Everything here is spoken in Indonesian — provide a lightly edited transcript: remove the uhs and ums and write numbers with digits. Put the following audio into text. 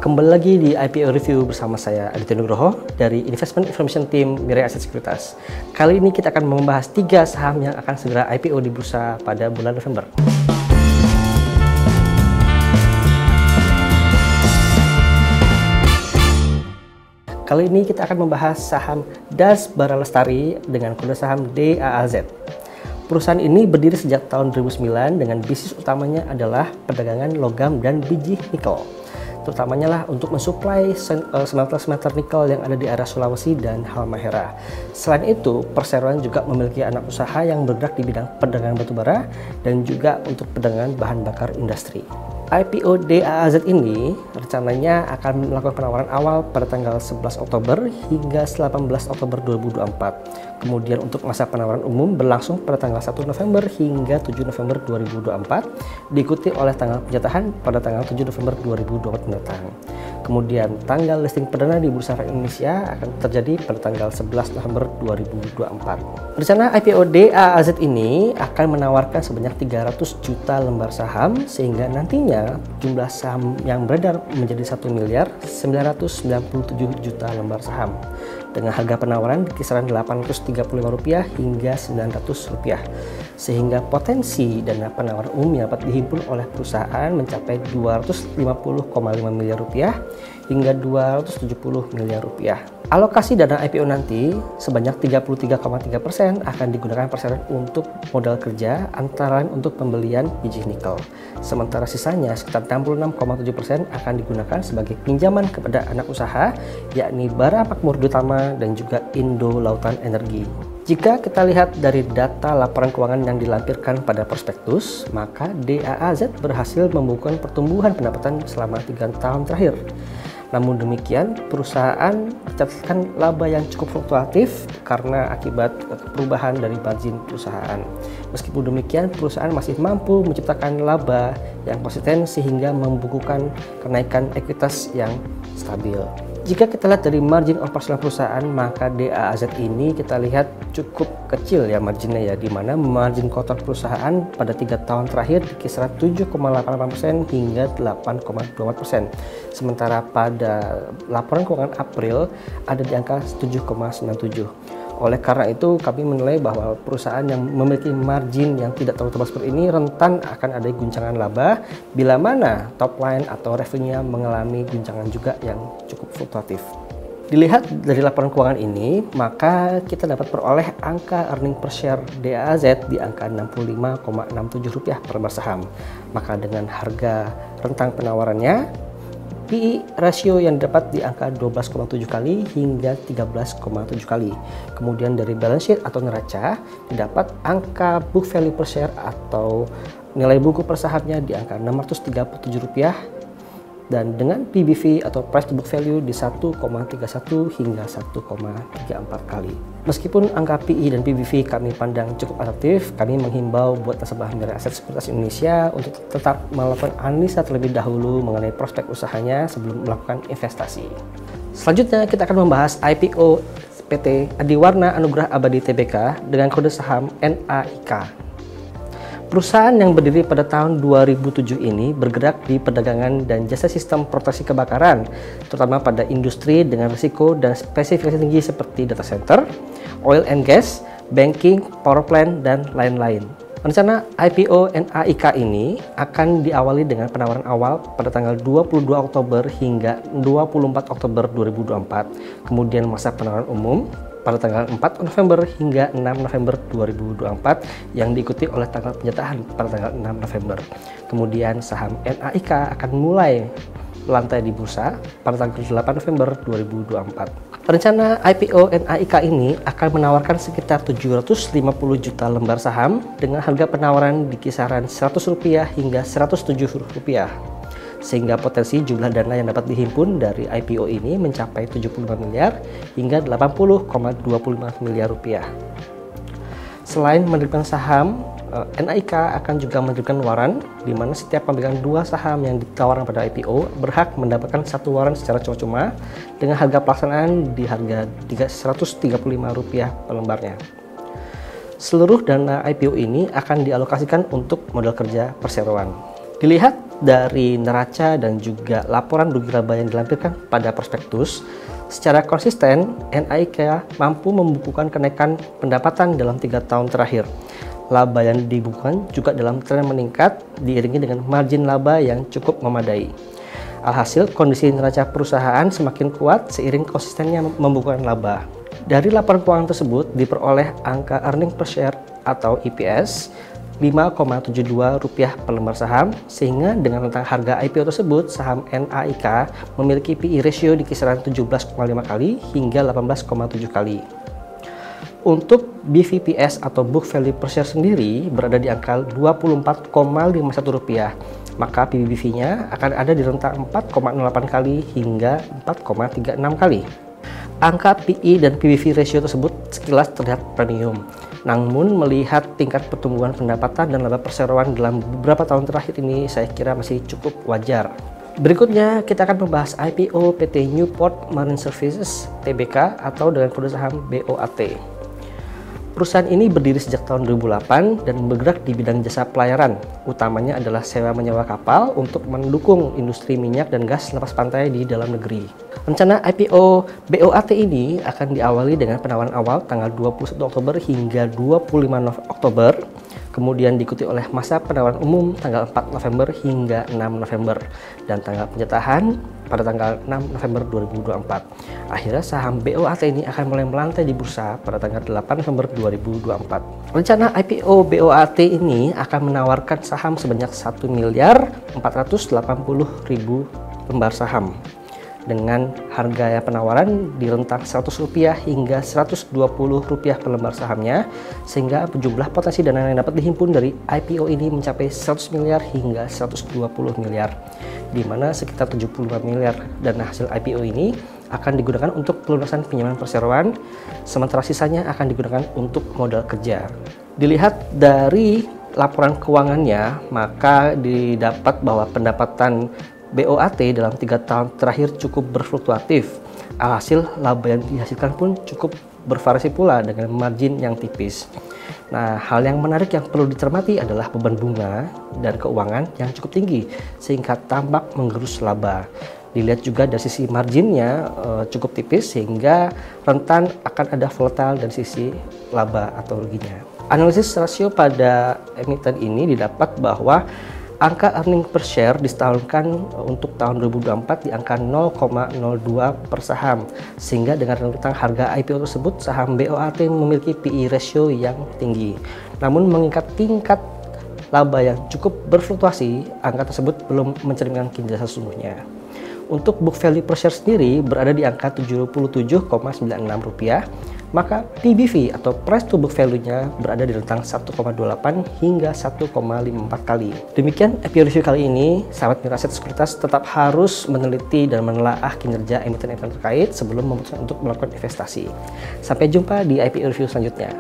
Kembali lagi di IPO Review bersama saya Aditya Nugroho dari Investment Information Team Mirai Asset Sekuritas. Kali ini kita akan membahas 3 saham yang akan segera IPO di bursa pada bulan November. Kali ini kita akan membahas saham Das Bara Lestari dengan kode saham DAAZ. Perusahaan ini berdiri sejak tahun 2009 dengan bisnis utamanya adalah perdagangan logam dan biji nikel. Terutamanya lah untuk mensuplai smelter nikel yang ada di area Sulawesi dan Halmahera. Selain itu, perseroan juga memiliki anak usaha yang bergerak di bidang perdagangan batubara dan juga untuk perdagangan bahan bakar industri. IPO DAAZ ini rencananya akan melakukan penawaran awal pada tanggal 11 Oktober hingga 18 Oktober 2024. Kemudian untuk masa penawaran umum berlangsung pada tanggal 1 November hingga 7 November 2024, diikuti oleh tanggal penjatahan pada tanggal 7 November 2024 mendatang. Kemudian tanggal listing perdana di Bursa Efek Indonesia akan terjadi pada tanggal 11 November 2024. Rencana IPO DAAZ ini akan menawarkan sebanyak 300 juta lembar saham sehingga nantinya jumlah saham yang beredar menjadi 1.997 juta lembar saham dengan harga penawaran di kisaran Rp835 hingga Rp900, sehingga potensi dana penawaran umum yang dapat dihimpun oleh perusahaan mencapai Rp250,5 miliar hingga Rp270 miliar. Alokasi dana IPO nanti sebanyak 33,3% akan digunakan perseroan untuk modal kerja antara lain untuk pembelian biji nikel. Sementara sisanya sekitar 66,7% akan digunakan sebagai pinjaman kepada anak usaha yakni Bara Makmur Utama dan juga Indo Lautan Energi. Jika kita lihat dari data laporan keuangan yang dilampirkan pada prospektus, maka DAAZ berhasil membukukan pertumbuhan pendapatan selama 3 tahun terakhir. Namun demikian, perusahaan mencatatkan laba yang cukup fluktuatif karena akibat perubahan dari margin perusahaan. Meskipun demikian, perusahaan masih mampu menciptakan laba yang konsisten sehingga membukukan kenaikan ekuitas yang stabil. Jika kita lihat dari margin operasional perusahaan, maka DAAZ ini kita lihat cukup kecil ya marginnya ya, di mana margin kotor perusahaan pada 3 tahun terakhir di kisaran 7,88% hingga 8,24%. Sementara pada laporan keuangan April ada di angka 7,97%. Oleh karena itu, kami menilai bahwa perusahaan yang memiliki margin yang tidak terlalu tebal seperti ini rentan akan ada guncangan laba bila mana top line atau revenue mengalami guncangan juga yang cukup fluktuatif. Dilihat dari laporan keuangan ini, maka kita dapat peroleh angka earning per share DAAZ di angka Rp65,67 per lembar saham. Maka dengan harga rentang penawarannya, PE rasio yang dapat di angka 12,7 kali hingga 13,7 kali. Kemudian dari balance sheet atau neraca didapat angka book value per share atau nilai buku per sahamnya di angka Rp637 dan dengan PBV atau price to book value di 1,31 hingga 1,34 kali. Meskipun angka PE dan PBV kami pandang cukup atraktif, kami menghimbau buat nasabah Mirai Asset Sekuritas Indonesia untuk tetap melakukan analisa terlebih dahulu mengenai prospek usahanya sebelum melakukan investasi. Selanjutnya kita akan membahas IPO PT Adiwarna Anugrah Abadi Tbk dengan kode saham NAIK. Perusahaan yang berdiri pada tahun 2007 ini bergerak di perdagangan dan jasa sistem proteksi kebakaran, terutama pada industri dengan risiko dan spesifikasi tinggi seperti data center, oil and gas, banking, power plant, dan lain-lain. Rencana IPO NAIK ini akan diawali dengan penawaran awal pada tanggal 22 Oktober hingga 24 Oktober 2024, kemudian masa penawaran umum pada tanggal 4 November hingga 6 November 2024 yang diikuti oleh tanggal penjatahan pada tanggal 6 November. Kemudian saham NAIK akan mulai lantai di bursa pada tanggal 8 November 2024. Rencana IPO NAIK ini akan menawarkan sekitar 750 juta lembar saham dengan harga penawaran di kisaran Rp100 hingga Rp107, sehingga potensi jumlah dana yang dapat dihimpun dari IPO ini mencapai 75 miliar hingga 80,25 miliar rupiah. Selain menerbitkan saham, NAIK akan juga menerbitkan waran, di mana setiap pemegang 2 saham yang ditawarkan pada IPO berhak mendapatkan 1 waran secara cuma-cuma dengan harga pelaksanaan di harga Rp135 per lembarnya. Seluruh dana IPO ini akan dialokasikan untuk modal kerja perseroan. Dilihat dari neraca dan juga laporan rugi laba yang dilampirkan pada prospektus, secara konsisten NAIK mampu membukukan kenaikan pendapatan dalam 3 tahun terakhir. Laba yang dibukukan juga dalam tren meningkat diiringi dengan margin laba yang cukup memadai. Alhasil, kondisi neraca perusahaan semakin kuat seiring konsistennya membukukan laba. Dari laporan keuangan tersebut diperoleh angka earning per share atau EPS Rp5,72 per lembar saham, sehingga dengan rentang harga IPO tersebut, saham NAIK memiliki PE ratio di kisaran 17,5 kali hingga 18,7 kali. Untuk BVPS atau book value per share sendiri berada di angka Rp24,51, maka PBV-nya akan ada di rentang 4,08 kali hingga 4,36 kali. Angka PE dan PBV ratio tersebut sekilas terlihat premium. Namun melihat tingkat pertumbuhan pendapatan dan laba perseroan dalam beberapa tahun terakhir ini, saya kira masih cukup wajar. Berikutnya kita akan membahas IPO PT Newport Marine Services Tbk atau dengan kode saham BOAT. Perusahaan ini berdiri sejak tahun 2008 dan bergerak di bidang jasa pelayaran. Utamanya adalah sewa menyewa kapal untuk mendukung industri minyak dan gas lepas pantai di dalam negeri. Rencana IPO BOAT ini akan diawali dengan penawaran awal tanggal 21 Oktober hingga 25 Oktober, kemudian diikuti oleh masa penawaran umum tanggal 4 November hingga 6 November, dan tanggal penyerahan pada tanggal 6 November 2024. Akhirnya saham BOAT ini akan mulai melantai di bursa pada tanggal 8 November 2024. Rencana IPO BOAT ini akan menawarkan saham sebanyak 1.480.000 lembar saham dengan harga penawaran di rentang Rp100 hingga Rp120 per lembar sahamnya, sehingga jumlah potensi dana yang dapat dihimpun dari IPO ini mencapai 100 miliar hingga 120 miliar, di mana sekitar 75 miliar dana hasil IPO ini akan digunakan untuk pelunasan pinjaman perseroan, sementara sisanya akan digunakan untuk modal kerja. Dilihat dari laporan keuangannya, maka didapat bahwa pendapatan BOAT dalam 3 tahun terakhir cukup berfluktuatif. Alhasil, laba yang dihasilkan pun cukup bervariasi pula dengan margin yang tipis. Nah, hal yang menarik yang perlu dicermati adalah beban bunga dan keuangan yang cukup tinggi, sehingga tampak menggerus laba. Dilihat juga dari sisi marginnya cukup tipis, sehingga rentan akan ada volatile dari sisi laba atau ruginya. Analisis rasio pada emiten ini didapat bahwa angka earning per share disetahunkan untuk tahun 2024 di angka 0,02 per saham, sehingga dengan rentang harga IPO tersebut saham BOAT memiliki PE ratio yang tinggi. Namun mengingat tingkat laba yang cukup berfluktuasi, angka tersebut belum mencerminkan kinerja sesungguhnya. Untuk book value per share sendiri berada di angka Rp77,96, maka PBV atau price to book value-nya berada di rentang 1,28 hingga 1,54 kali. Demikian IPO review kali ini. Sahabat Miraset Sekuritas tetap harus meneliti dan menelaah kinerja emiten-emiten terkait sebelum memutuskan untuk melakukan investasi. Sampai jumpa di IPO review selanjutnya.